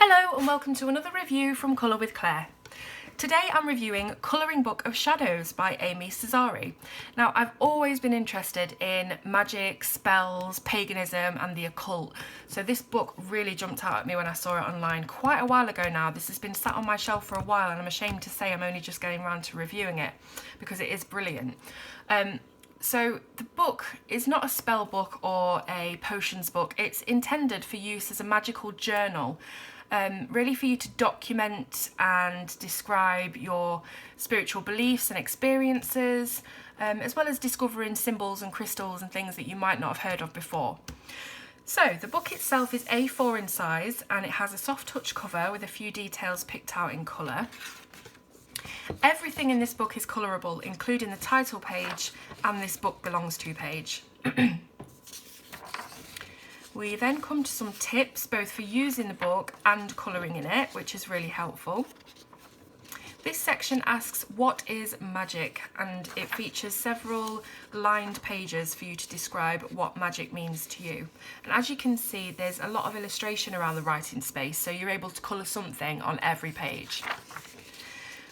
Hello and welcome to another review from Colour with Claire. Today I'm reviewing Colouring Book of Shadows by Amy Cesari. Now I've always been interested in magic, spells, paganism and the occult, so this book really jumped out at me when I saw it online quite a while ago now. This has been sat on my shelf for a while and I'm ashamed to say I'm only just getting around to reviewing it because it is brilliant. So the book is not a spell book or a potions book. It's intended for use as a magical journal, really for you to document and describe your spiritual beliefs and experiences, as well as discovering symbols and crystals and things that you might not have heard of before. So the book itself is A4 in size and it has a soft touch cover with a few details picked out in colour. Everything in this book is colourable, including the title page and this book belongs to page. We then come to some tips both for using the book and colouring in it, which is really helpful. This section asks what is magic, and it features several lined pages for you to describe what magic means to you. And as you can see, there's a lot of illustration around the writing space, so you're able to colour something on every page.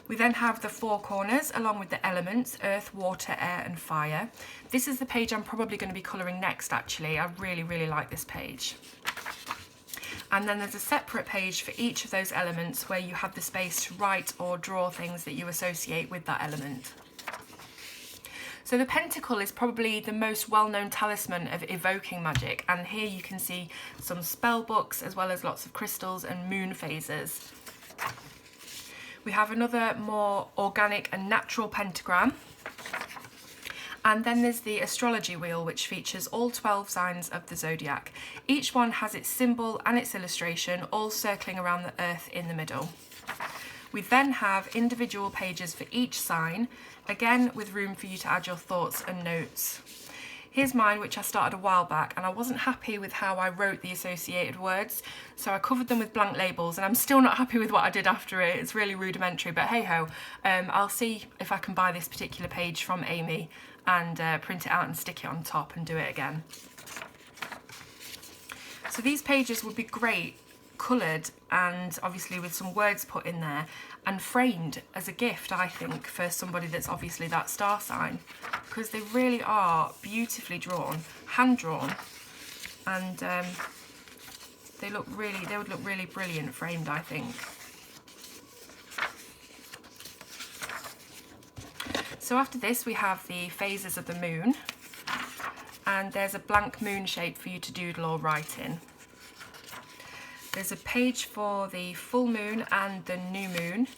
We then have the four corners along with the elements, earth, water, air and fire. This is the page I'm probably going to be colouring next actually. I really like this page. And then there's a separate page for each of those elements where you have the space to write or draw things that you associate with that element. So the pentacle is probably the most well-known talisman of evoking magic, and here you can see some spell books as well as lots of crystals and moon phases. We have another more organic and natural pentagram. And then there's the Astrology Wheel, which features all 12 signs of the zodiac. Each one has its symbol and its illustration, all circling around the earth in the middle. We then have individual pages for each sign, again with room for you to add your thoughts and notes. Here's mine, which I started a while back, and I wasn't happy with how I wrote the associated words, so I covered them with blank labels, and I'm still not happy with what I did after it. It's really rudimentary, but hey ho. I'll see if I can buy this particular page from Amy and print it out and stick it on top and do it again. So these pages would be great coloured and obviously with some words put in there and framed as a gift, I think, for somebody that's obviously that star sign, because they really are beautifully drawn, hand drawn, and they would look really brilliant framed, I think. So after this we have the phases of the moon, and there's a blank moon shape for you to doodle or write in. There's a page for the full moon and the new moon.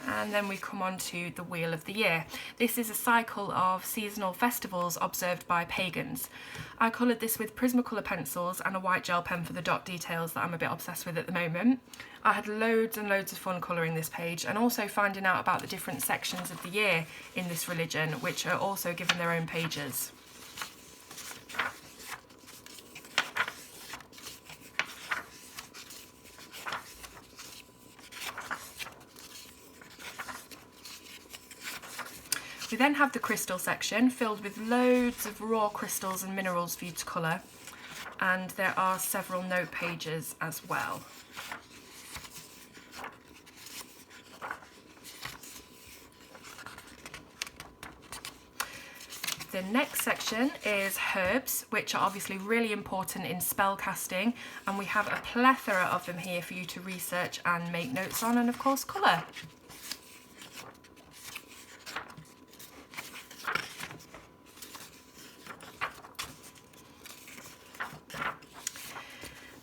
And then we come on to the Wheel of the Year. This is a cycle of seasonal festivals observed by pagans. I coloured this with Prismacolor pencils and a white gel pen for the dot details that I'm a bit obsessed with at the moment. I had loads and loads of fun colouring this page and also finding out about the different sections of the year in this religion, which are also given their own pages. We then have the crystal section filled with loads of raw crystals and minerals for you to colour, and there are several note pages as well. The next section is herbs, which are obviously really important in spell casting, and we have a plethora of them here for you to research and make notes on and of course colour.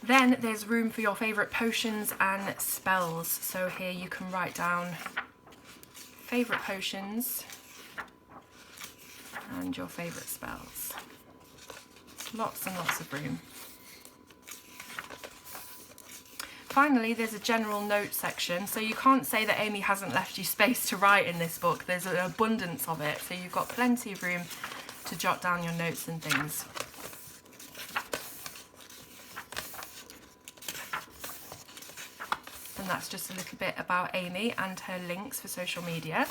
Then there's room for your favourite potions and spells. So here you can write down favourite potions and your favourite spells. Lots and lots of room. Finally, there's a general note section. So you can't say that Amy hasn't left you space to write in this book. There's an abundance of it. So you've got plenty of room to jot down your notes and things. And that's just a little bit about Amy and her links for social media.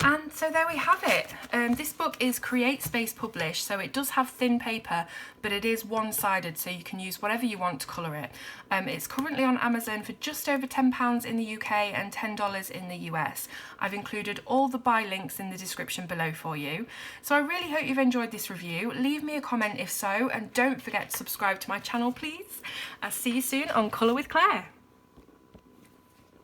And so there we have it. This book is Create Space Published, so it does have thin paper, but it is one-sided, so you can use whatever you want to colour it. It's currently on Amazon for just over £10 in the UK and $10 in the US. I've included all the buy links in the description below for you. So I really hope you've enjoyed this review. Leave me a comment if so, and don't forget to subscribe to my channel, please. I'll see you soon on Colour with Claire.